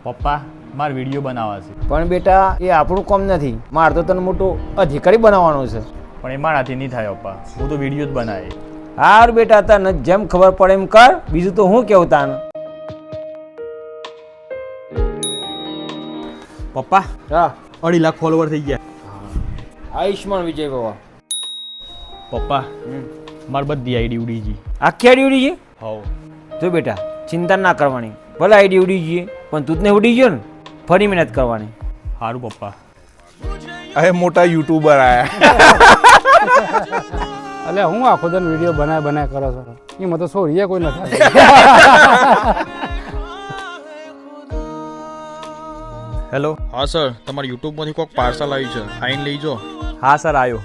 પપ્પા મારે વિડીયો બનાવવા છે. પણ બેટા એ આપણું કામ નથી. મારે તો તને મોટો અધિકારી બનાવવાનો છે. પણ એ મારાથી નહીં થાય પપ્પા. હું તો વિડીયો જ બનાવે. હાર બેટા તને જેમ ખબર પડે એમ કર. બીજું તો હું કેવું તાને. પપ્પા હા 2.5 લાખ ફોલોવર થઈ ગયા. આયુષ્માન વિજય બાબા. પપ્પા મારી બધી આઈડી ઉડી ગઈ. આખી આઈડી ઉડી ગઈ? હોવ. જો બેટા ચિંતા ના કરવાની. ભલે આઈડી ઉડી ગઈ પણ તું જ ને ઉડી ગયો ને. ફરી મહેનત કરવાની. સારું પપ્પા. અરે મોટા યુટ્યુબર આયા. એટલે હું આખો દિન વિડીયો બનાય કરો છો એમાં તો છોડીએ કોઈ નથી. હેલો. હા સર, તમારા યુટ્યુબમાંથી કોઈક પાર્સલ આવ્યું છે, આઈને લઈ જાઓ. હા સર આવ્યો.